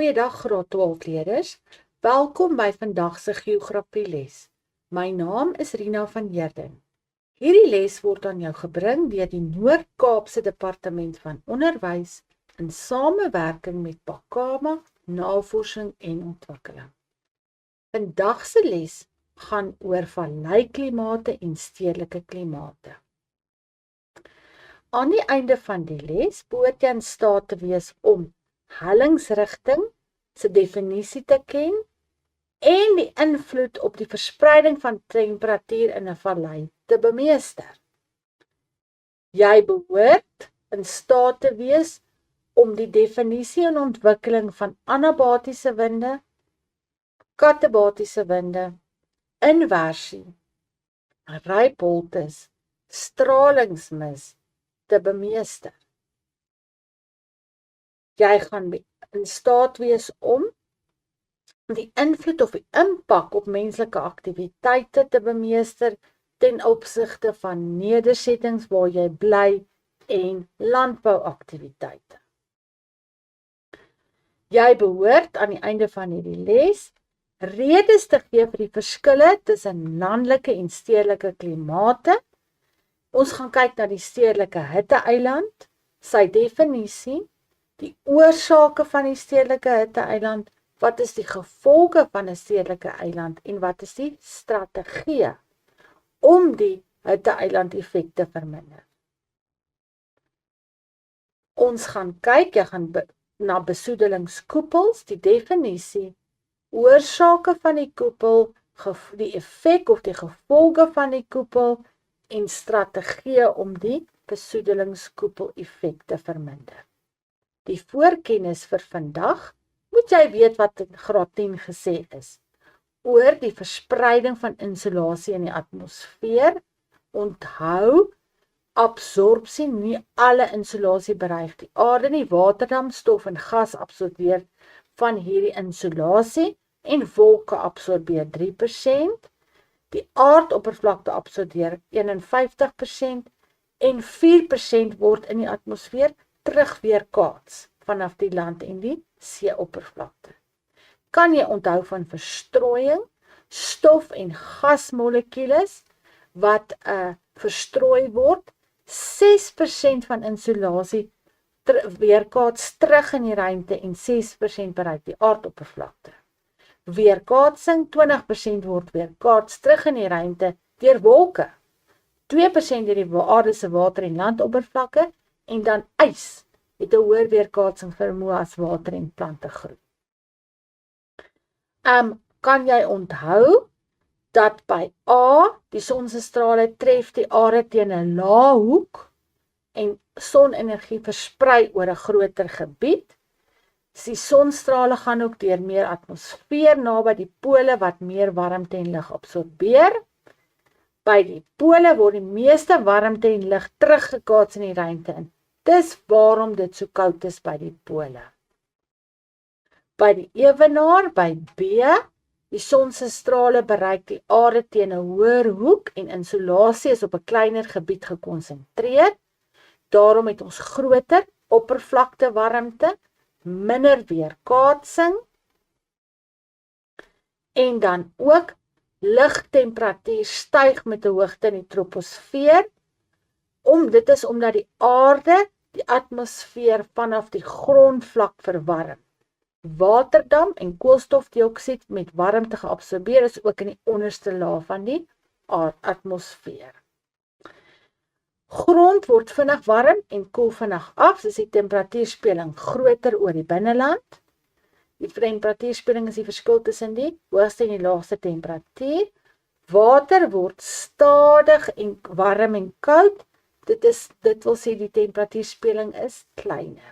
Goeiedag graad 12 leerders, welkom by vandag se geografie les. My naam is Rina van Heerden. Hierdie les word aan jou gebring deur die Noord-Kaapse Departement van Onderwys in samewerking met Bakama Navorsing en Ontwikkeling. Vandag se les gaan oor valleiklimate en stedelike klimate. Aan die einde van die les behoort jy in staat te wees om hellingsrigting se definisie te ken en die invloed op die verspreiding van temperatuur in 'n vallei te bemeester. Jy behoort in staat te wees om die definisie en ontwikkeling van anabatiese winde, katabatiese winde, inversie, rypholtes, stralingsmis te bemeester. Jy gaan in staat wees om die invloed of die impak op menslike aktiwiteite te bemeester ten opsigte van nedersettings waar jy bly en landbouaktiwiteite. Jy behoort aan die einde van hierdie les redes te gee vir die verskille tussen landelike en stedelike klimate. Ons gaan kyk na die stedelike hitte-eiland, sy definisie, die oorsake van die stedelike hitte-eiland, wat is die gevolge van 'n stedelike eiland en wat is die strategie om die hitte-eiland effek te verminder. Ons gaan kyk, jy gaan na besoedelingskoepels, die definisie, oorsake van die koepel, die effek of die gevolge van die koepel en strategie om die besoedelingskoepel effek te verminder. Die voorkennis vir vandag moet jy weet wat in graad 10 gesê is oor die verspreiding van insolasie in die atmosfeer. Onthou, absorpsie, nie alle insolasie bereik die aarde nie. Waterdamp, stof en gas absorbeer van hierdie insolasie en wolke absorbeer 3%. Die aardoppervlakte absorbeer 51% en 4% word in die atmosfeer terugweerkaats vanaf die land en die seeoppervlakte. Kan jy onthou van verstrooiing, stof en gasmolekules wat verstrooi word, 6% van insolasie weerkaats terug in die ruimte en 6% bereik die aardoppervlakte. Weerkaatsing, 20% word weerkaats terug in die ruimte deur wolke, 2% deur die aarde se water en landoppervlakke en dan ys het 'n hoër weerkaatsing vermoë as water en plante groei. Kan jy onthou dat by A die son se strale tref die aarde teen 'n lae hoek en sonenergie versprei oor 'n groter gebied. Die sonstrale gaan ook deur meer atmosfeer naby die pole wat meer warmte en lig absorbeer. By die pole word die meeste warmte en lig teruggekaats in die ruimte in. Dis waarom dit so koud is by die pole. By die ewenaar, by B, die son se strale bereik die aarde teen 'n hoër hoek en insolasie is op 'n kleiner gebied gekonsentreer. Daarom het ons groter oppervlaktewarmte, minder weerkaatsing en dan ook lugtemperatuur styg met 'n hoogte in die troposfeer. Dit is omdat die aarde die atmosfeer vanaf die grondvlak verwarm. Waterdamp en koolstofdioksied met warmte geabsorbeer is ook in die onderste laag van die atmosfeer. Grond word vinnig warm en koel vinnig af, soos die temperatuurspeling groter oor die binneland. Die temperatuurspeling is die verskil tussen die hoogste en die laagste temperatuur. Water word stadig en warm en koud. Dit wil sê die temperatuurspeling is kleiner.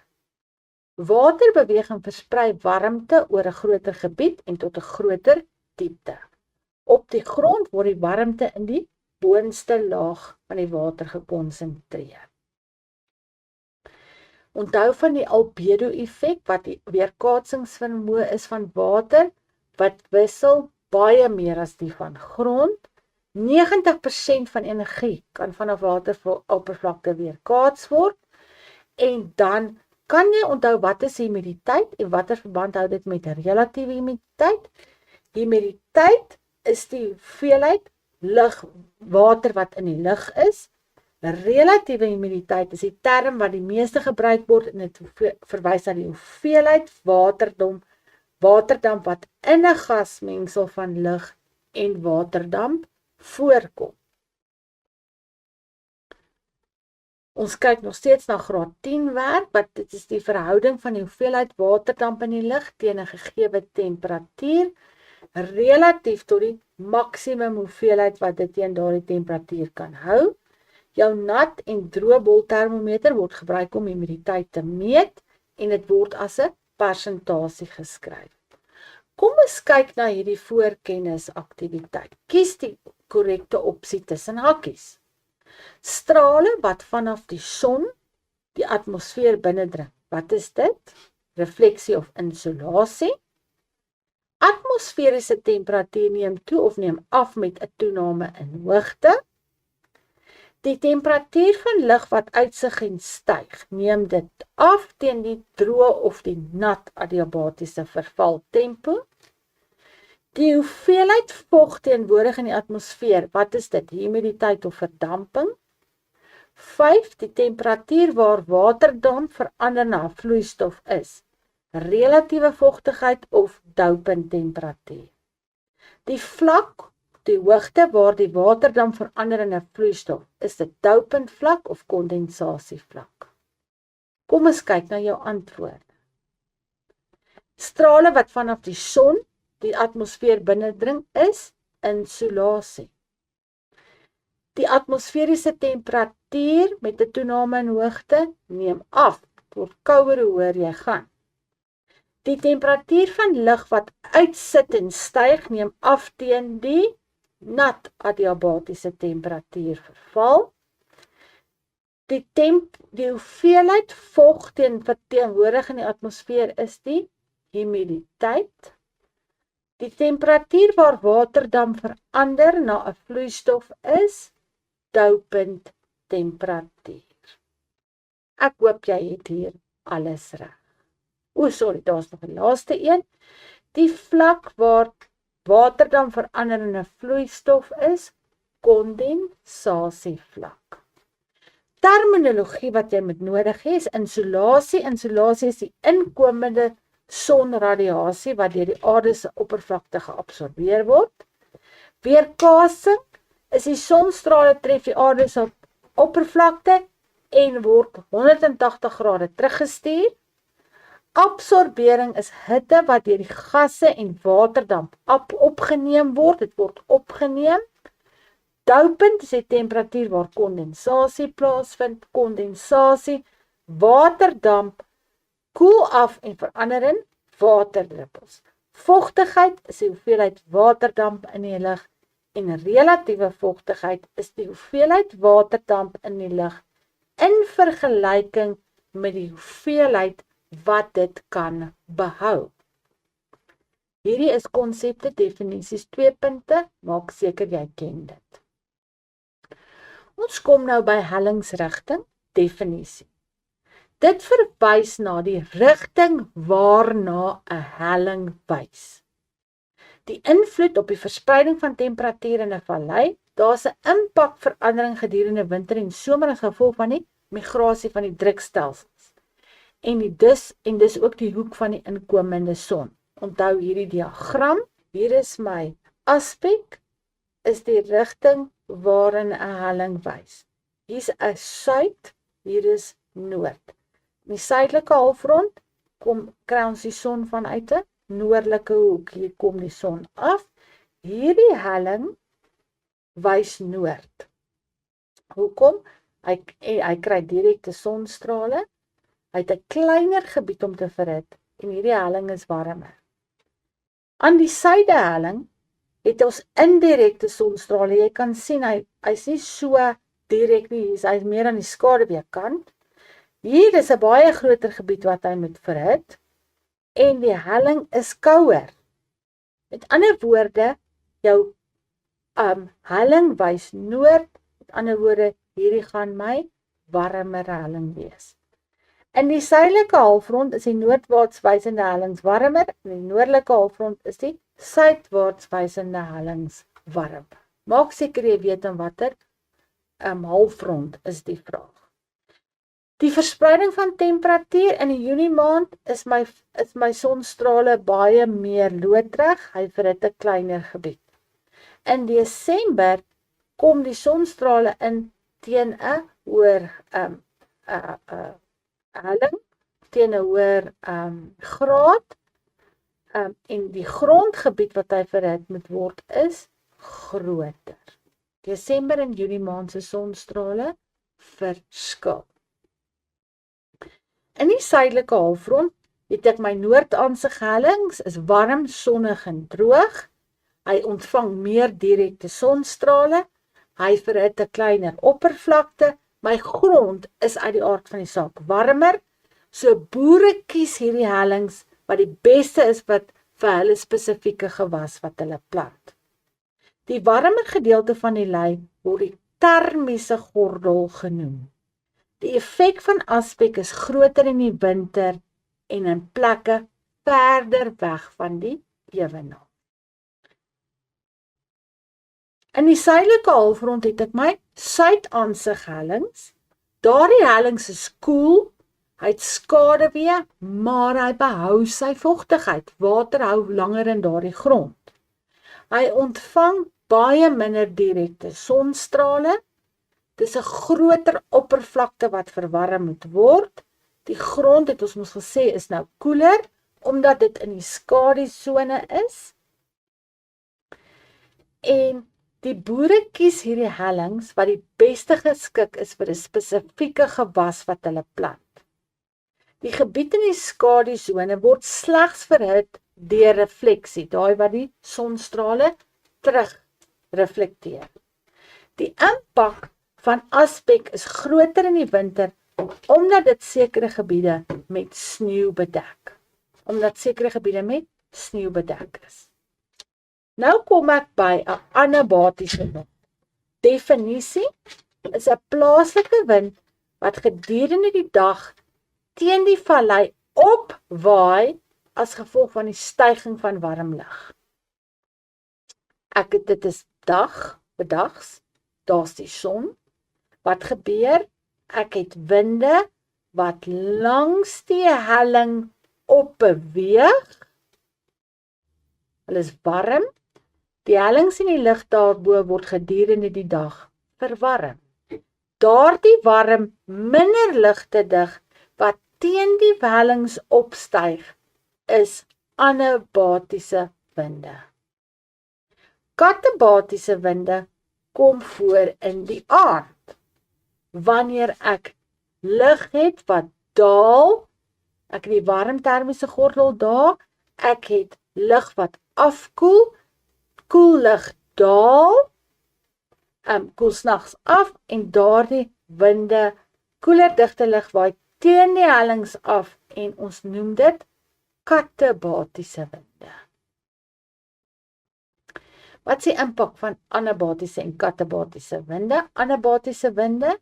Water beweeg en versprei warmte oor 'n groter gebied en tot 'n groter diepte. Op die grond word die warmte in die boonste laag van die water gekonsentreer. Onthou van die albedo-effek wat die weerkaatsingsvermoë is van water wat wissel baie meer as die van grond. 90% van energie kan vanaf wateroppervlakte weerkaats word en dan Kan jy onthou wat is humiditeit en watter verband hou dit met relatiewe humiditeit? Humiditeit is die hoeveelheid water wat in die lug is. Relatiewe humiditeit is die term wat die meeste gebruik word en dit verwys na die hoeveelheid waterdamp wat in 'n gasmengsel van lug en waterdamp voorkom. Ons kyk nog steeds na graad 10 werk, wat dit is die verhouding van die hoeveelheid waterdamp in die lug teen 'n gegeewe temperatuur relatief tot die maksimum hoeveelheid wat dit teen daardie temperatuur kan hou. Jou nat en droë boltermometer word gebruik om humiditeit te meet en dit word as 'n persentasie geskryf. Kom ons kyk na hierdie voorkennisaktiwiteit. Kies die korrekte opsie tussen hakies. Strale wat vanaf die son die atmosfeer binnendring. Wat is dit? Refleksie of insolasie. Atmosferiese temperatuur neem toe of neem af met 'n toename in hoogte. Die temperatuur van lug wat uitsig en styg, neem dit af teen die droë of die nat adiabatiese vervaltempo. Die hoeveelheid vog teenwoordig in die atmosfeer, wat is dit? Humiditeit of verdamping? 5. Die temperatuur waar waterdamp verander na vloeistof is. Relatiewe vochtigheid of doupend temperatuur. Die vlak, die hoogte waar die waterdamp verander in 'n vloeistof, is dit doupend vlak of kondensasievlak? Kom ons kyk na jou antwoorde. Strale wat vanaf die son die atmosfeer binnendring is insolasie. Die atmosferiese temperatuur met 'n toename in hoogte neem af, word kouer hoe hoër jy gaan. Die temperatuur van lug wat uitsit en styg neem af teen die nat adiabatiese temperatuur verval. Die hoeveelheid vog verteenwoordig in die atmosfeer is die humiditeit. Die temperatuur waar waterdamp verander na 'n vloeistof is doupend temperatuur. Ek hoop jy het hier alles reg. Daar's nog 'n laaste een. Die vlak waar waterdamp verander in 'n vloeistof is kondensasievlak. Terminologie wat jy moet nodig hê is insolasie. Insolasie is die inkomende sonradiasie wat deur die aarde se oppervlakte geabsorbeer word. Weerkaatsing is die sonstrale tref die aarde se oppervlakte en word 180 grade teruggestuur. Absorbering is hitte wat deur die gasse en waterdamp opgeneem word. Dit word opgeneem. Doupend is die temperatuur waar kondensasie plaasvind. Kondensasie, waterdamp koel af en verander in waterdruppels. Vogtigheid is die hoeveelheid waterdamp in die lug en relatiewe vogtigheid is die hoeveelheid waterdamp in die lug in vergelyking met die hoeveelheid wat dit kan behou. Hierdie is konsepte, definisies, 2 punte, maak seker jy ken dit. Ons kom nou by hellingsrigting, definisie. Dit verwys na die rigting waarna 'n helling wys. Die invloed op die verspreiding van temperatuur in 'n vallei, daar's 'n impakverandering gedurende winter en somer as gevolg van die migrasie van die drukstelsels. En dis ook die hoek van die inkomende son. Onthou hierdie diagram, hier is my aspek, is die rigting waarin 'n helling wys. Hier's 'n suid, hier is noord. In die suidelike halfrond kry ons die son vanuit 'n noordelike hoek. Hier kom die son af. Hierdie helling wys noord. Hoekom? Hy kry direkte sonstrale. Hy het 'n kleiner gebied om te verhit en hierdie helling is warmer. Aan die suidehelling het ons indirekte sonstrale. Jy kan sien hy's nie so direk nie, hy's meer aan die skaduweekant. Hier is 'n baie groter gebied wat hy moet verhit en die helling is kouer. Met ander woorde, jou helling wys noord. Met ander woorde, hierdie gaan my warmer helling wees. In die suidelike halfrond is die noordwaarts wysende hellings warmer, en die noordelike halfrond is die suidwaarts wysende hellings warm. Maak seker jy weet in watter halfrond is die vraag. Die verspreiding van temperatuur in die Junie maand is my sonstrale baie meer loodrig, hy verhit 'n kleiner gebied. In Desember kom die sonstrale in teen 'n hoër helling, teen 'n hoër graad, en die grondgebied wat hy verhit moet word is groter. Desember en Junie maand se sonstrale verskil. In die suidelike halfrond het ek my noordaanse hellings, is warm, sonnig en droog. Hy ontvang meer direkte sonstrale, hy verhit 'n kleiner oppervlakte, my grond is uit die aard van die saak warmer, so boere kies hierdie hellings wat die beste is wat vir hulle spesifieke gewas wat hulle plant. Die warmer gedeelte van die lyn word die termiese gordel genoem. Die effek van aspek is groter in die winter en in plekke verder weg van die ewenaar. In die suidelike halfrond het ek my suidaanse hellings. Daardie hellings is koel, hy het skaduwee, maar hy behou sy vochtigheid. Water hou langer in daardie grond. Hy ontvang baie minder direkte sonstrale. Dis 'n groter oppervlakte wat verwarm moet word. Die grond het ons mos gesê is nou koeler, omdat dit in die skadusone is. En die boere kies hierdie hellings wat die beste geskik is vir 'n spesifieke gewas wat hulle plant. Die gebied in die skadusone word slegs verhit deur refleksie, daai wat die sonstrale terug reflekteer. Die impak van aspek is groter in die winter, omdat dit sekere gebiede met sneeu bedek. Is. Nou kom ek by 'n anabatiese wind. Definisie is 'n plaaslike wind wat gedurende die dag teen die vallei opwaai as gevolg van die styging van warm lug. Dit is bedags, daar's die son. Wat gebeur? Ek het winde wat langs die helling opbeweeg. Hulle is warm. Die hellings in die lug daarbo word gedurende die dag verwarm. Daardie warm, minder ligte dig wat teen die hellings opstyg, is anabatiese winde. Katabatiese winde kom voor in die aand. Wanneer ek lug het wat daal, ek het die warm termiese gordel daar, ek het lug wat afkoel, koel lug daal, koel snags af, en daardie winde, koeler digte lug waai teen die hellings af, en ons noem dit katabatiese winde. Wat is die impak van anabatiese en katabatiese winde? Anabatiese winde,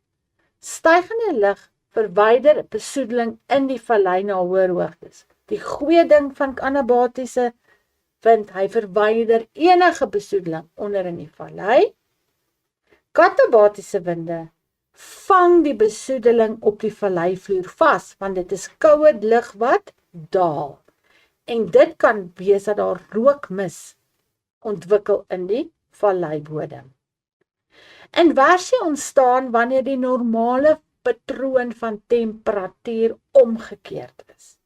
stygende lug verwyder besoedeling in die vallei na hoër hoogtes. Die goeie ding van anabatiese wind, hy verwyder enige besoedeling onder in die vallei. Katabatiese winde vang die besoedeling op die valleivloer vas, want dit is koue lug wat daal. En dit kan wees dat daar rookmis ontwikkel in die valleibodem. Inversie ontstaan wanneer die normale patroon van temperatuur omgekeerd is.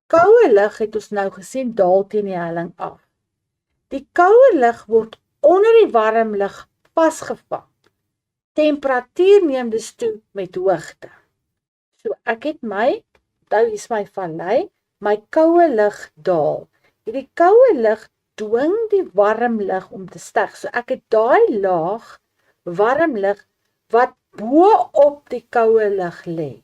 Koue lug het ons nou gesien daal teen die helling af. Die koue lug word onder die warm lug vasgevang. Temperatuur neem dus toe met hoogte. So ek het nou is my vallei, my koue lug daal. Hierdie koue lug dwing die warm lug om te styg. So ek het daai laag warm lug wat bo op die koue lug lê.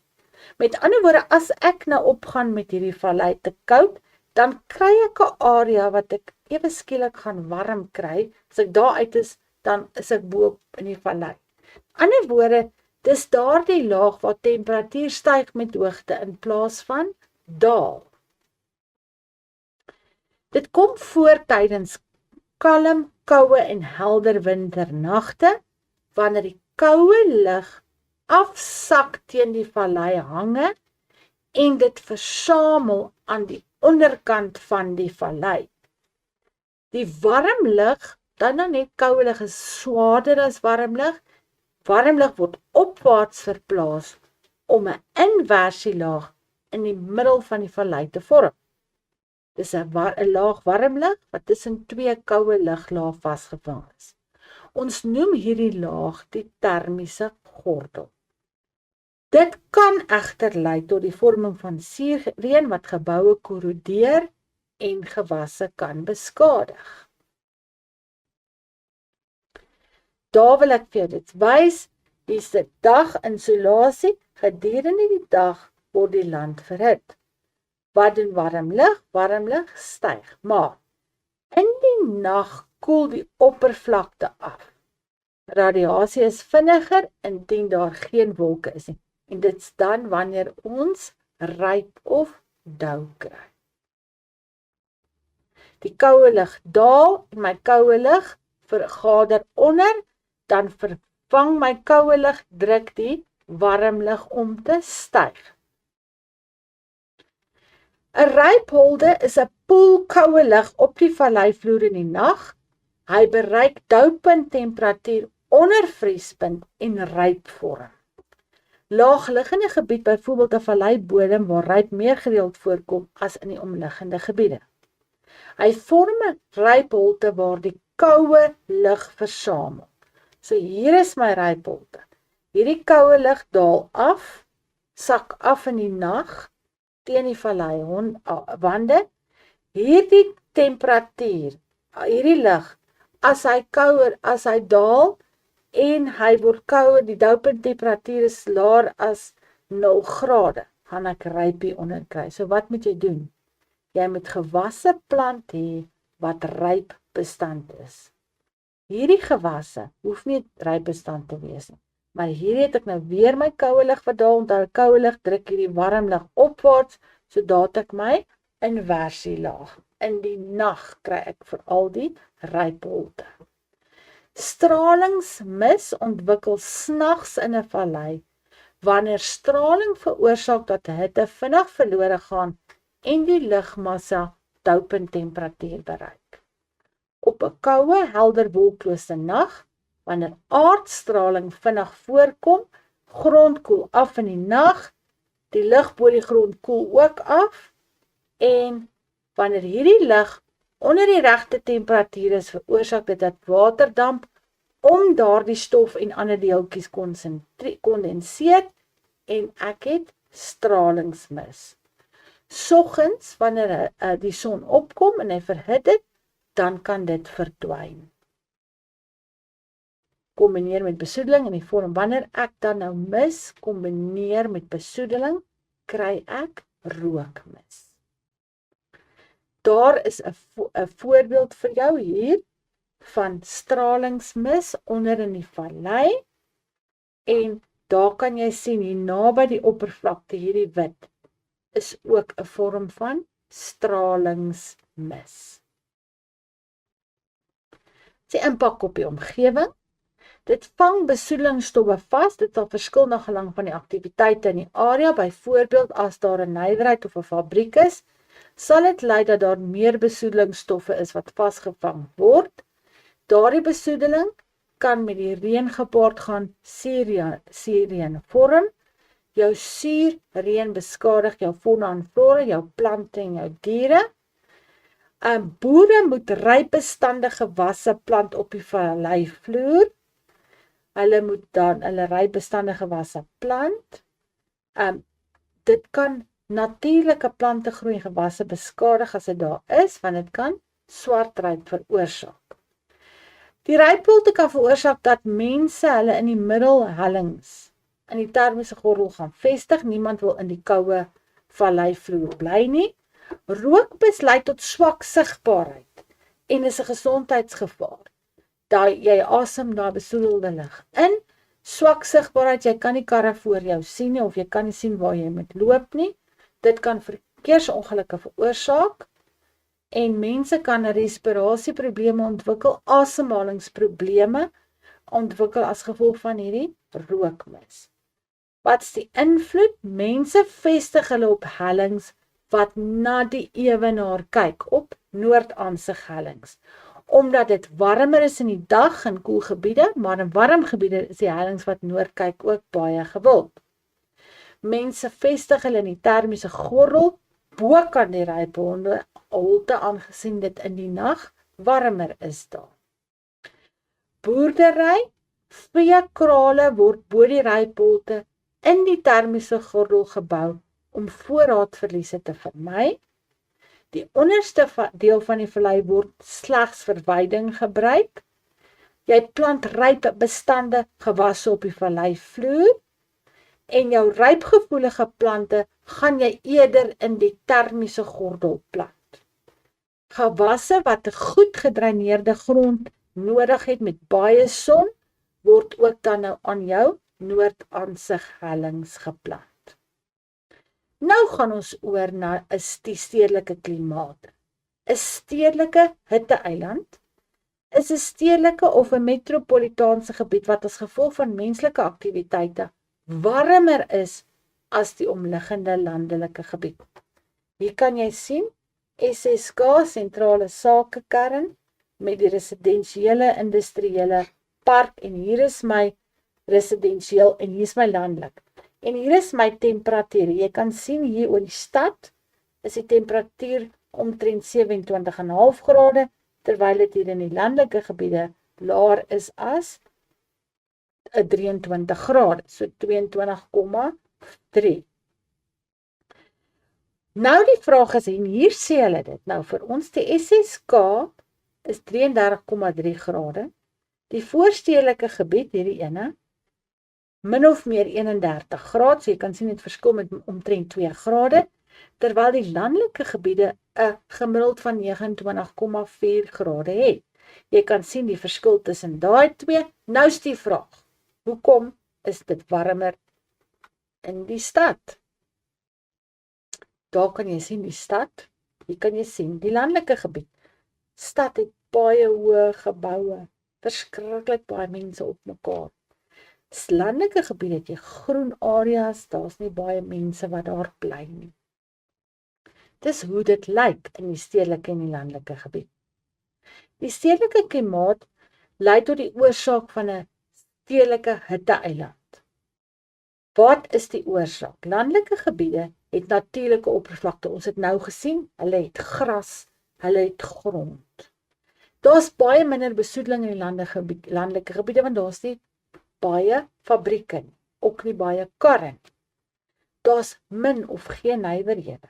Met ander woorde, as ek nou opgaan met hierdie vallei te koud, dan kry ek 'n area wat ek ewe skielik gaan warm kry. As ek daar uit is, dan is ek bo in die vallei. Ander woorde, Dis daardie laag waar temperatuur styg met hoogte in plaas van daal. Dit kom voor tydens kalm, koue en helder winternagte, wanneer die koue lug afsak teen die vallei hange en dit versamel aan die onderkant van die vallei. Die warm lug, dan net koue lug is swaarder as warm lug. Warm lug word opwaarts verplaas om 'n inversielaag in die middel van die vallei te vorm. Dis 'n laag warm lug wat tussen twee koue luglae vasgevang is. Ons noem hierdie laag die termiese gordel. Dit kan egter lei tot die vorming van suurreën wat geboue korrodeer en gewasse kan beskadig. Daar wil ek vir jou dit wys, hier's die daginsolasie, gedurende die dag word die land verhit. Wat doen warm lug styg, maar in die nag koel die oppervlakte af. Radiasie is vinniger indien daar geen wolke is nie. En dit's dan wanneer ons ryp of dou kry. Die koue lug daal en my koue lug vergader onder, dan vervang my koue lug druk die warm lug om te styg. 'n Rypholde is 'n poel koue lug op die valleivloer in die nag. Hy bereik doupunt temperatuur onder vriespunt en ryp vorm. Laagliggende gebied, byvoorbeeld 'n valleibodem waar ryp meer gereeld voorkom as in die omliggende gebiede. Hy vorm 'n rypholte waar die koue lug versamel. So hier is my rypholte. Hierdie koue lug daal af, sak af in die nag teen die valleiwande. Hierdie temperatuur, hierdie lug, as hy daal en hy word kouer, die doupunt temperatuur is laer as 0 grade, gaan ek rypie onder kry. So wat moet jy doen? Jy moet gewasse plant hê wat rypbestand is. Hierdie gewasse hoef nie rypbestand te wees nie. Maar hier het ek nou weer my koue lug wat daal, onthou koue lug druk hierdie warm lug opwaarts, sodat ek my inversielaag. In die nag kry ek veral die rypholte. Stralingsmis ontwikkel snags in 'n vallei, wanneer straling veroorsaak dat hitte vinnig verlore gaan en die lugmassa doupunt temperatuur bereik. Op 'n koue, helder wolklose nag, wanneer aardstraling vinnig voorkom, grond koel af in die nag, die lug bo die grond koel ook af, en wanneer hierdie lug onder die regte temperatuur is, veroorsaak dit dat waterdamp om daardie stof en ander deeltjies kondenseer en ek het stralingsmis. Soggens, wanneer die son opkom en hy verhit dit, dan kan dit verdwyn. Kombineer met besoedeling in die vorm, wanneer ek dan nou mis kombineer met besoedeling, kry ek rookmis. Daar is 'n voorbeeld vir jou hier van stralingsmis onder in die vallei, en daar kan jy sien hier naby die oppervlakte, hierdie wit is ook 'n vorm van stralingsmis. Die impak op die omgewing. Dit vang besoedelingsstowwe vas, dit sal verskil na gelang van die aktiwiteite in die area, byvoorbeeld as daar 'n nywerheid of 'n fabriek is, sal dit lei dat daar meer besoedelingsstowwe is wat vasgevang word. Daardie besoedeling kan met die reën gepaard gaan suurreën vorm. Jou suurreën beskadig jou fauna en flora, jou plante en jou diere. Boere moet rypbestande gewasse plant op die valleivloer. Hulle moet dan hulle rypbestande gewasse plant. Dit kan natuurlike plante groei en gewasse beskadig as dit daar is, want dit kan swart ryp veroorsaak. Die rypholte kan veroorsaak dat mense hulle in die middelhellings in die termiese gordel gaan vestig. Niemand wil in die koue valleivloer bly nie. Rookmis lei tot swak sigbaarheid en is 'n gesondheidsgevaar. Jy asem daai besoedelde lug in, Swak sigbaarheid, jy kan nie karre voor jou sien nie, of jy kan nie sien waar jy moet loop nie. Dit kan verkeersongelukke veroorsaak, en mense kan respirasieprobleme ontwikkel, asemhalingsprobleme ontwikkel as gevolg van hierdie rookmis. Wat is die invloed? Mense vestig hulle op hellings wat na die ewenaar kyk, op noordaanse hellings. Omdat dit warmer is in die dag in koel gebiede, maar in warm gebiede is die hellings wat noord kyk ook baie gewild. Mense vestig hulle in die termiese gordel, bokant die rypholte, aangesien dit in die nag warmer is daar. Boerdery, veekrale word bo die rypholte in die termiese gordel gebou om voorraadverliese te vermy. Die onderste deel van die vallei word slegs vir weiding gebruik. Jy plant rypbestande gewasse op die valleivloer, en jou rypgevoelige plante gaan jy eerder in die termiese gordel plant. Gewasse wat 'n goed gedreineerde grond nodig het met baie son, word ook dan nou aan jou noordaanse hellings geplant. Nou gaan ons oor na die stedelike klimaat. 'n Stedelike hitteeiland is 'n stedelike of 'n metropolitaanse gebied wat as gevolg van menslike aktiwiteite warmer is as die omliggende landelike gebied. Hier kan jy sien SSK, sentrale sakekern, met die residensiële, industriële park, en hier is my residensieel en hier is my landelik. En hier is my temperatuur. Jy kan sien hier oor die stad is die temperatuur omtrent 27,5 grade, terwyl dit hier in die landelike gebiede laer is as 23 grade, so 22,3. Nou die vraag is, en hier sê hulle dit, nou vir ons die SSK is 33,3 grade, die voorstedelike gebied, hierdie ene, min of meer 31 grade, so jy kan sien dit verskil met omtrent 2 grade, terwyl die landelike gebiede 'n gemiddeld van 29,4 grade het. Jy kan sien die verskil tussen daai twee. Nou is die vraag, hoekom is dit warmer in die stad? Daar kan jy sien die stad, hier kan jy sien die landelike gebied. Stad het baie hoë geboue, verskriklik baie mense op mekaar. Landelike gebied het jy groen areas, daar's nie baie mense wat daar bly nie. Dis hoe dit lyk in die stedelike en die landelike gebied. Die stedelike klimaat lei tot die oorsaak van 'n stedelike hitteeiland. Wat is die oorsaak? Landelike gebiede het natuurlike oppervlakte. Ons het nou gesien, hulle het gras, hulle het grond. Daar's baie minder besoedeling in die landelike gebiede, want daar's nie baie fabrieke nie, ook nie baie karre nie. Daar's min of geen nywerhede.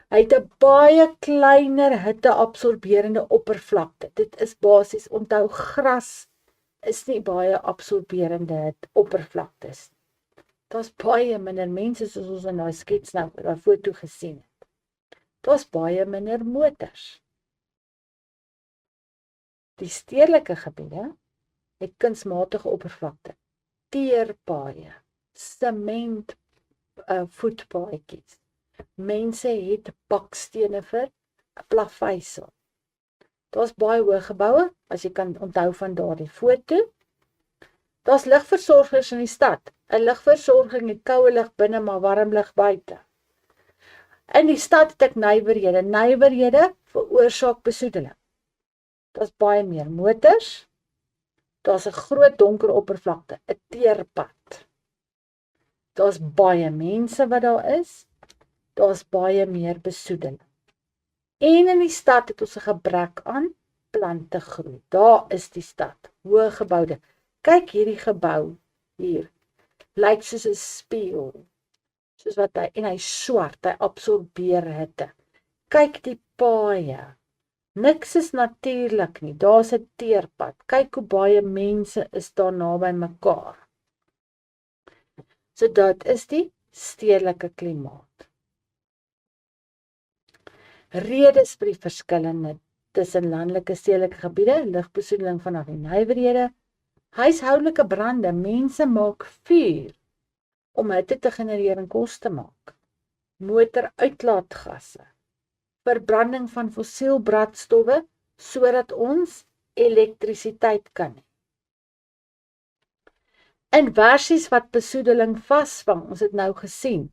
Hy het 'n baie kleiner hitte-absorberende oppervlakte. Dit is basies, onthou, gras is nie baie absorberende oppervlaktes. Daar's baie minder mense, soos ons in daai skets nou, daai foto gesien het. Daar's baie minder motors. Die stedelike gebiede het kunsmatige oppervlakte, teerpaaie, sement voetpaadjies. Mense het bakstene vir 'n plaveisel. Daar's baie hoë geboue, as jy kan onthou van daardie foto. Daar's ligversorgers in die stad. 'n Ligversorging het koue lig binne, maar warm lig buite. In die stad het ek nywerhede. Nywerhede veroorsaak besoedeling. Daar's baie meer motors. Daar's 'n groot donker oppervlakte, 'n teerpad. Daar's baie mense wat daar is. Daar's baie meer besoedeling. En in die stad het ons 'n gebrek aan plante groei. Daar is die stad, hoë geboude. Kyk hierdie gebou hier. Lyk soos 'n spieël. Soos wat hy swart, hy absorbeer hitte. Kyk die paaie. Niks is natuurlik nie. Daar's 'n teerpad. Kyk hoe baie mense is daar naby mekaar. So dit is die stedelike klimaat. Redes vir die verskillende tussen landelike stedelike gebiede, lugbesoedeling vanaf die nywerhede, Huishoudelike brande, mense maak vuur om hitte te genereer en kos te maak. Motoruitlaatgasse, verbranding van fossielbrandstowwe sodat ons elektrisiteit kan hê. In versies wat besoedeling vasvang, ons het nou gesien.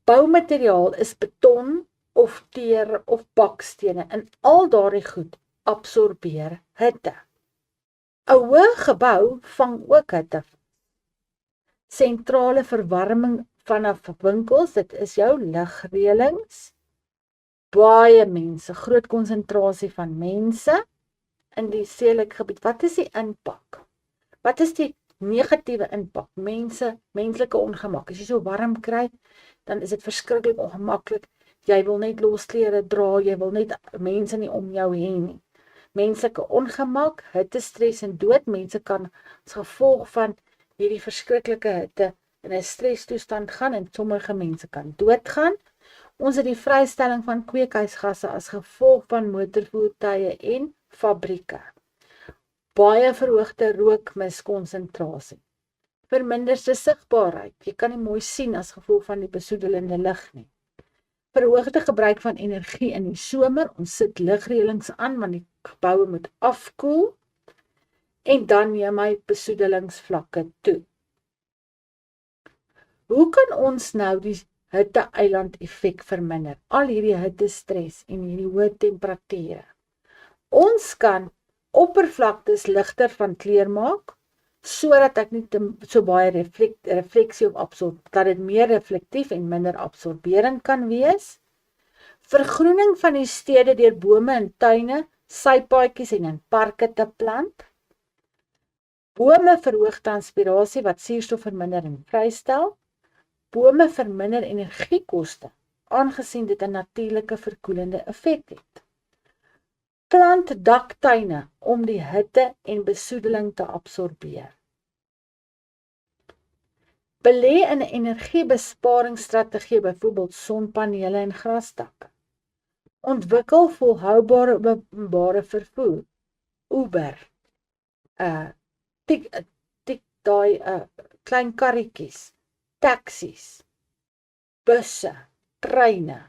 Boumateriaal is beton of teer of bakstene en al daardie goed absorbeer hitte. 'n Hoë gebou vang ook hitte. Sentrale verwarming vanaf winkels, dit is jou ligreëlings. Baie mense, groot konsentrasie van mense in die stedelike gebied. Wat is die impak? Wat is die negatiewe impak? Menslike ongemak. As jy so warm kry, dan is dit verskriklik ongemaklik. Jy wil net los klere dra, jy wil net mense nie om jou hê nie. Menslike ongemak, hitte, stres en dood. Mense kan as gevolg van hierdie verskriklike hitte in 'n strestoestand gaan en sommige mense kan doodgaan. Ons het die vrystelling van kweekhuisgasse as gevolg van motorvoertuie en fabrieke. Baie verhoogde rookmiskonsentrasie. Verminderde sigbaarheid. Jy kan nie mooi sien as gevolg van die besoedelende lig nie. Verhoogde gebruik van energie in die somer. Ons sit ligreëlings aan want die geboue moet afkoel. En dan neem hy besoedelingsvlakke toe. Hoe kan ons nou die hitte-eiland effek verminder? Al hierdie hittestres en hierdie hoë temperature. Ons kan oppervlaktes ligter van kleur maak, sodat ek nie so baie refleksie of dat dit meer reflektief en minder absorberend kan wees. Vergroening van die stede deur bome en tuine, sypaadjies en in parke te plant. Bome verhoog transpirasie wat suurstof verminder en vrystel. Bome verminder energiekoste, aangesien dit 'n natuurlike verkoelende effek het. Plant daktuine om die hitte en besoedeling te absorbeer. Belê in 'n energiebesparingsstrategie, byvoorbeeld sonpanele en grasdakke. Ontwikkel volhoubare openbare vervoer, Uber, klein karretjies, taksies, busse, treine.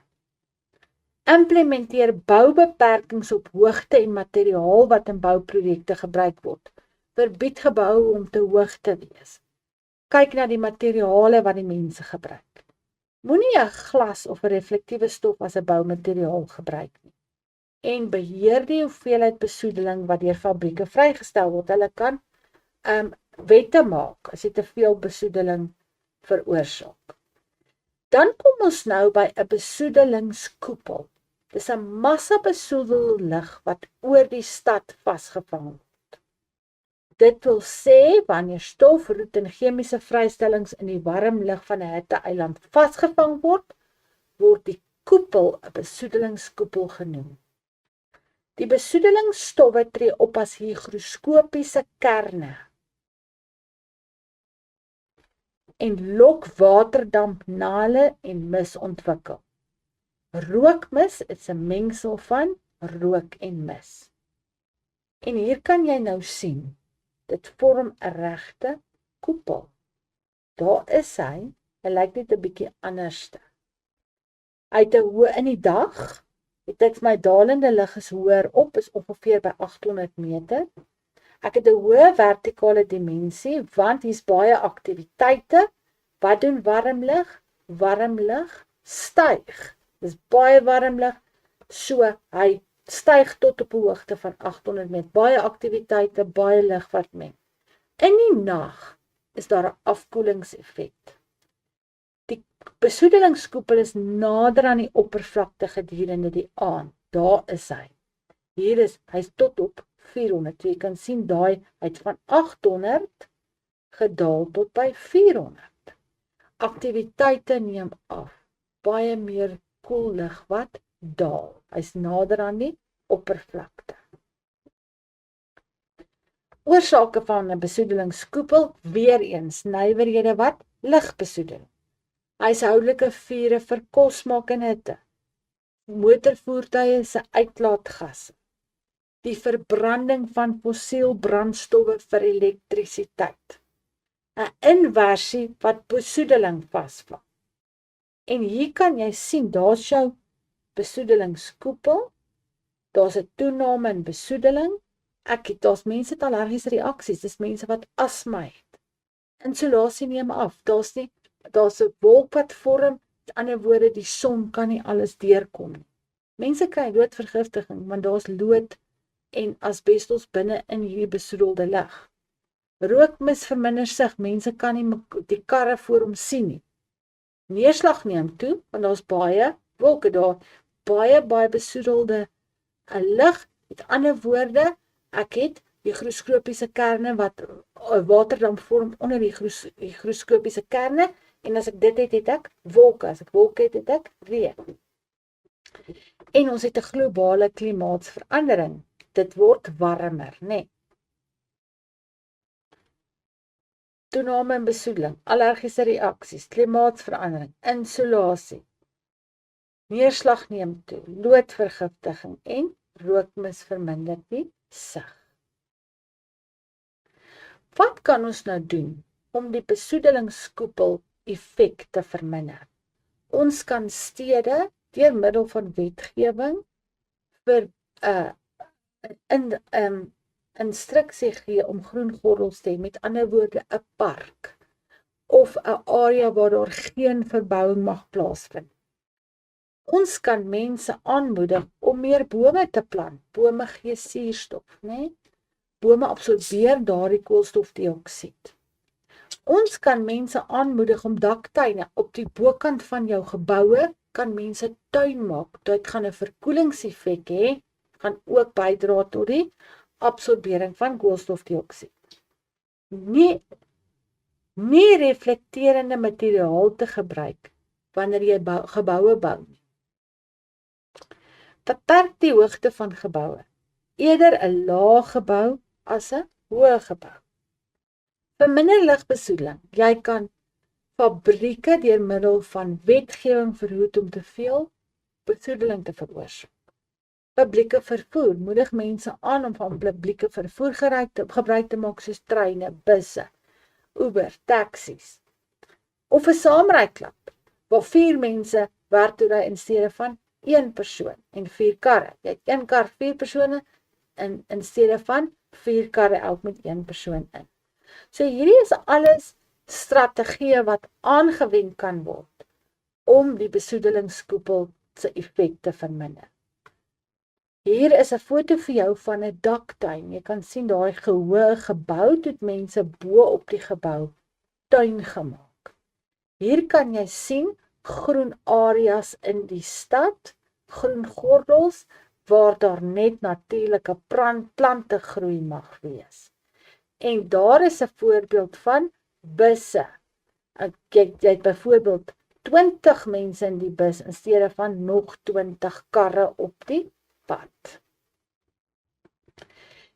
Implementeer boubeperkings op hoogte en materiaal wat in bouprojekte gebruik word. Verbied geboue om te hoog te wees. Kyk na die materiale wat die mense gebruik. Moenie 'n glas of 'n reflektiewe stof as 'n boumateriaal gebruik nie. En beheer die hoeveelheid besoedeling wat deur fabrieke vrygestel word. Hulle kan wette maak as jy te veel besoedeling veroorsaak. Dan kom ons nou by 'n besoedelingskoepel. Dis 'n massa besoedelde lig wat oor die stad vasgevang word. Dit wil sê, wanneer stof, roet en chemiese vrystellings in die warm lig van 'n hitte-eiland vasgevang word, word die koepel 'n besoedelingskoepel genoem. Die besoedelingsstowwe tree op as hygroskopiese kerne en lok waterdamp na hulle en mis ontwikkel. Rookmis is 'n mengsel van rook en mis. En hier kan jy nou sien, dit vorm 'n regte koepel. Daar is hy lyk net 'n bietjie anderste. Uit 'n hoë in die dag, het ek my dalende lig is hoër op, is ongeveer by 800 meter. Ek het 'n hoë vertikale dimensie, want hier's baie aktiwiteite. Wat doen warm lig? Warm lig styg. Dis baie warm lig, so hy styg tot op 'n hoogte van 800 meter. Baie aktiwiteite, baie lig wat meng. In die nag is daar 'n afkoelingseffek. Die besoedelingskoepel is nader aan die oppervlakte gedurende die aand. Daar is hy. Hy's tot op 400. Jy kan sien daai uit van 800 gedaal tot by 400. Aktiwiteite neem af. Baie meer koel lig wat daal. Hy's nader aan die oppervlakte. Oorsake van 'n besoedelingskoepel, weer eens nywerhede wat lig besoedel. Huishoudelike vure vir kos maak en hitte. Motorvoertuie se uitlaatgasse. die verbranding van fossiel brandstowwe vir elektrisiteit. 'n Inversie wat besoedeling vasvang. En hier kan jy sien, daar's jou besoedelingskoepel, daar's 'n toename in besoedeling. Daar's mense met allergiese reaksies, dis mense wat asma het. Insolasie neem af, daar's 'n wolk wat vorm, met ander woorde, die son kan nie alles deurkom nie. Mense kry loodvergiftiging, want daar's lood en asbestos binne in hierdie besoedelde lug. Rookmis verminder sig, mense kan nie die karre voor hom sien nie. Neerslag neem toe, want daar's baie wolke daar, baie besoedelde lug. Met ander woorde, ek het hygroskopiese kerne wat waterdamp vorm onder die hygroskopiese kerne, en as ek dit het ek wolke, as ek wolke het ek reën. En ons het 'n globale klimaatsverandering, dit word warmer, né? Toename in besoedeling, allergiese reaksies, klimaatsverandering, insolasie, neerslag neem toe, loodvergiftiging en rookmis verminder die sig. Wat kan ons nou doen om die besoedelingskoepel effek te verminder? Ons kan stede deur middel van wetgewing vir instruksie gee om groen gordels te hê, met ander woorde 'n park of 'n area waar daar geen verbouing mag plaasvind. Ons kan mense aanmoedig om meer bome te plant. Bome gee suurstof, né? Bome absorbeer daardie koolstofdioksied. Ons kan mense aanmoedig om daktuine op die bokant van jou geboue, kan mense tuin maak. Dit gaan 'n verkoelingseffek hê, gaan ook bydra tot die absorbering van koolstofdioksied. Nie reflekterende materiaal te gebruik wanneer jy geboue bou. Beperk die hoogte van geboue. Eerder 'n lae gebou as 'n hoë gebou. Verminder lugbesoedeling. Jy kan fabrieke deur middel van wetgewing verhoed om te veel besoedeling te veroorsaak. Publieke vervoer. Moedig mense aan om van publieke vervoer gebruik te maak, soos treine, busse, Uber, taksies. Of 'n saamryklub waar 4 mense werk toe ry in steede van 1 persoon en 4 karre. Jy het 1 kar, 4 persone in steede van 4 karre elk met 1 persoon in. So hierdie is alles strategieë wat aangewend kan word om die besoedelingskoepel se effek te verminder. Hier is 'n foto vir jou van 'n daktuin. Jy kan sien daai gehoë gebou het mense bo op die gebou tuin gemaak. Hier kan jy sien groen areas in die stad, groen gordels waar daar net natuurlike plante groei mag wees. En daar is 'n voorbeeld van busse. Jy het byvoorbeeld 20 mense in die bus in steede van nog 20 karre op die pad.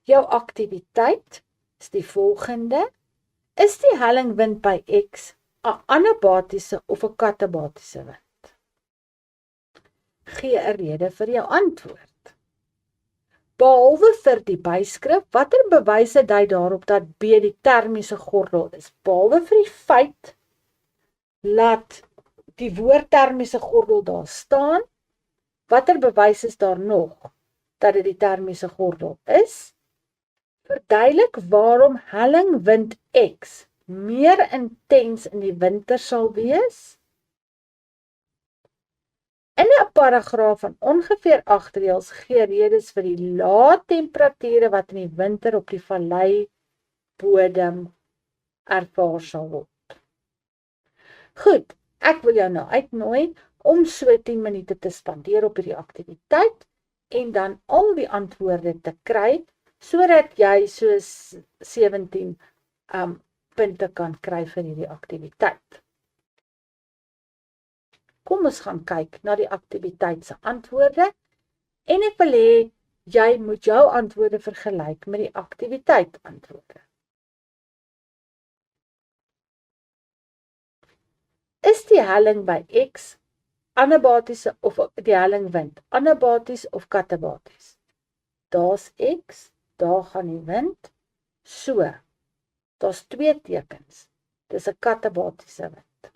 Jou aktiwiteit is die volgende. Is die hellingwind by X 'n anabatiese of 'n katabatiese wind? Gee 'n rede vir jou antwoord. Behalwe vir die byskrif, watter bewyse dui daarop dat B die termiese gordel is? Behalwe vir die feit dat die woord termiese gordel daar staan, watter bewys is daar nog dat dit die termiese gordel is? Verduidelik waarom hellingwind X meer intens in die winter sal wees. In 'n paragraaf van ongeveer 8 reëls gee redes vir die lae temperature wat in die winter op die vallei bodem ervaar sal word. Goed, ek wil jou nou uitnooi om so 10 minute te spandeer op hierdie aktiwiteit en dan al die antwoorde te kry, sodat jy so 17 punte kan kry vir hierdie aktiwiteit. Kom ons gaan kyk na die aktiwiteit se antwoorde en ek wil hê jy moet jou antwoorde vergelyk met die aktiwiteit antwoorde. Is die helling by X anabatiese of die hellingwind anabaties of katabaties? daar's X, daar gaan die wind, so, daar's 2 tekens, dis 'n katabatiese wind.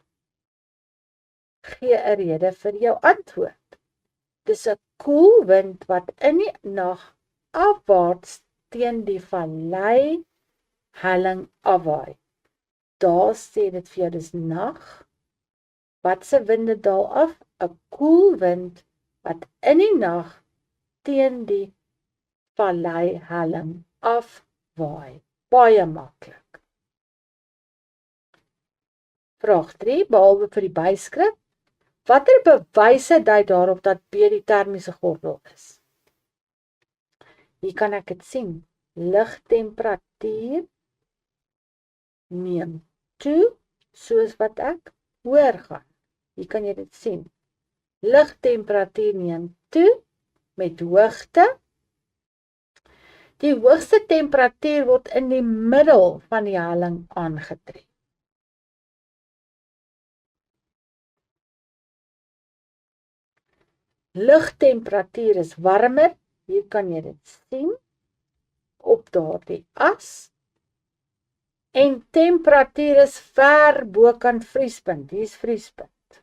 Gee 'n rede vir jou antwoord. Dis 'n koel wind wat in die nag afwaarts teen die vallei helling afwaai. Daar sê dit vir jou, dis nag. Wat se winde daal af? 'n koel wind wat in die nag teen die vallei helling afwaai. Baie maklik. Vraag 3, behalwe vir die byskrif, watter bewyse dui daarop dat B die termiese gordel is? Hier kan ek dit sien. Lugtemperatuur neem toe, soos wat ek hoor gaan. Hier kan jy dit sien. Lugtemperatuur neem toe met hoogte. Die hoogste temperatuur word in die middel van die helling aangetref. Lugtemperatuur is warmer, hier kan jy dit sien, op daardie as. En temperatuur is ver bokant vriespunt, hier is vriespunt.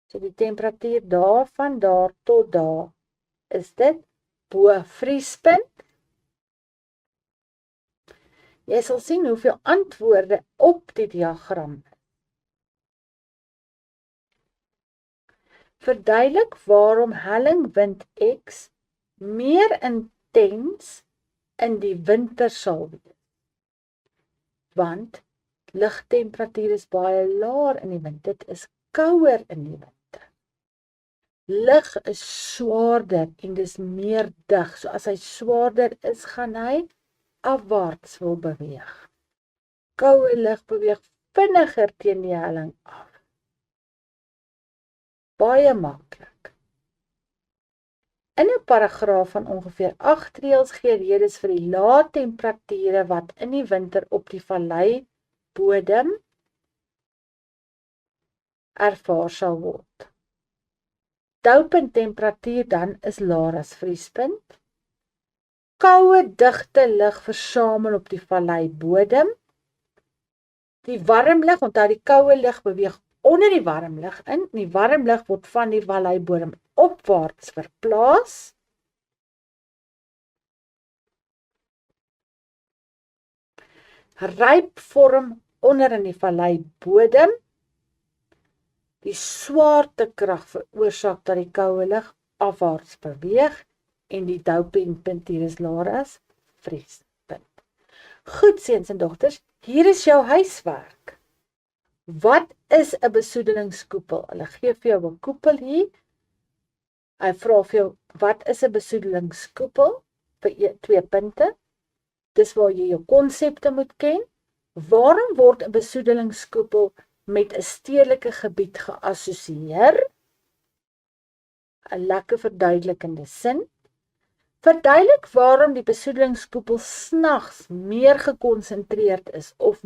So die temperatuur daar van daar tot daar, is dit bo vriespunt. Jy sal sien hoeveel antwoorde op die diagram is. Verduidelik waarom hellingwind X meer intens in die winter sal wees. Want lugtemperatuur is baie laer in die winter, dit is kouer in die winter. Lug is swaarder en dis meer dig, so as hy swaarder is, gaan hy afwaarts wil beweeg. Koue lug beweeg vinniger teen die helling af. Baie maklik. In 'n paragraaf van ongeveer 8 reëls gee redes vir die lae temperature wat in die winter op die vallei bodem ervaar sal word. Doupunt temperatuur dan is laer as vriespunt. Koue digte lug versamel op die vallei bodem. Die warm lug, onthou die koue lug beweeg onder die warm lug in. Die warm lug word van die vallei bodem opwaarts verplaas. Ryp vorm onder in die vallei bodem. Die swaartekrag veroorsaak dat die koue lug afwaarts beweeg en die doupunt hier is laer as vriespunt. Goed, seuns en dogters, hier is jou huiswerk. Wat is 'n besoedelingskoepel? Hulle gee vir jou 'n koepel hier. Hy vra vir jou, wat is 'n besoedelingskoepel? Vir 2 punte. Dis waar jy jou konsepte moet ken. Waarom word 'n besoedelingskoepel met 'n stedelike gebied geassosieer? 'n lekker verduidelikende sin. Verduidelik waarom die besoedelingskoepel snags meer gekonsentreerd is of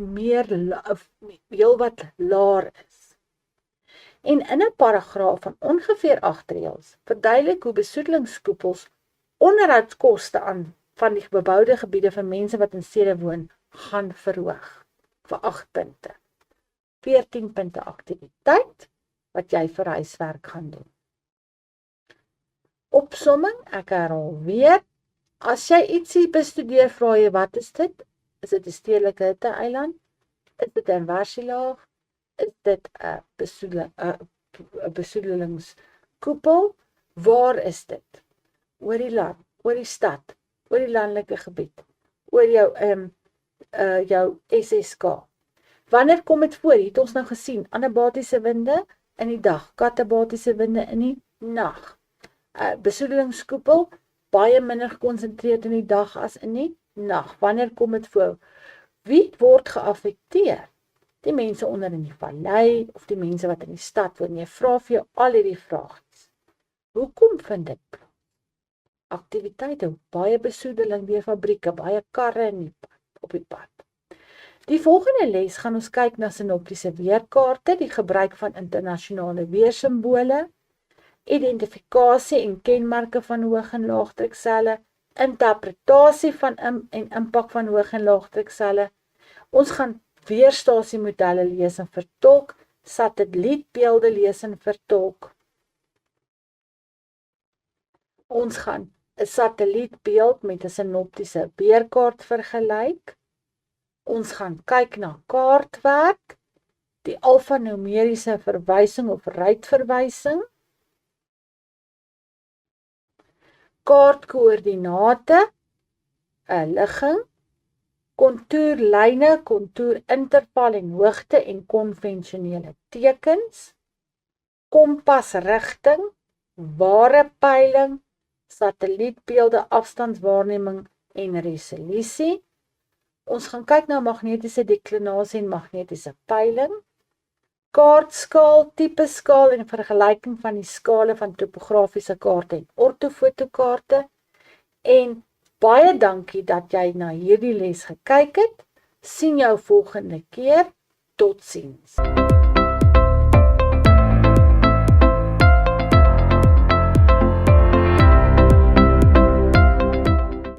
heelwat laer is. En in 'n paragraaf van ongeveer 8 reëls, verduidelik hoe besoedelingskoepels onderhoudskoste aan van die beboude gebiede vir mense wat in stede woon, gaan verhoog. Vir 8 punte. 14 punte aktiwiteit, wat jy vir huiswerk gaan doen. Opsomming, ek herhaal weer, as jy ietsie bestudeer, vra jy, wat is dit? Is dit 'n stedelike hitte-eiland? Is dit 'n inversielaag? Is dit 'n besoedelingskoepel? Waar is dit? Oor die land, oor die stad, oor die landelike gebied, oor jou SSK. Wanneer kom dit voor? Het ons nou gesien, anabatiese winde in die dag, katabatiese winde in die nag. Besoedelingskoepel, baie minder gekonsentreerd in die dag as in die nag. Wanneer kom dit voor? Wie word geaffekteer? Die mense onder in die vallei, of die mense wat in die stad woon. Jy vra vir jou al hierdie vrae. Hoekom vind dit plaas? Aktiwiteite, baie besoedeling deur fabrieke, baie karre op die pad. Die volgende les gaan ons kyk na sinoptiese weerkaarte, die gebruik van internasionale weersimbole, identifikasie en kenmerke van hoog- en laagdrukselle interpretasie van en impak van hoog en laagdrukselle. Ons gaan weerstasiemodelle lees en vertolk, satellietbeelde lees en vertolk. Ons gaan 'n satellietbeeld met 'n sinoptiese weerkaart vergelyk. Ons gaan kyk na kaartwerk, die alfanumeriese verwysing of ruitverwysing, kaartkoördinate, 'n ligging, kontoerlyne, kontoorinterval en hoogte en konvensionele tekens, kompasrigting, ware peiling, satellietbeelde, afstandswaarneming en resolusie. Ons gaan kyk na magnetiese deklinasie en magnetiese peiling, kaartskaal, tipe skaal en vergelyking van die skale van topografiese kaarte en ortofotokaarte. En baie dankie dat jy na hierdie les gekyk het. Sien jou volgende keer. Totsiens.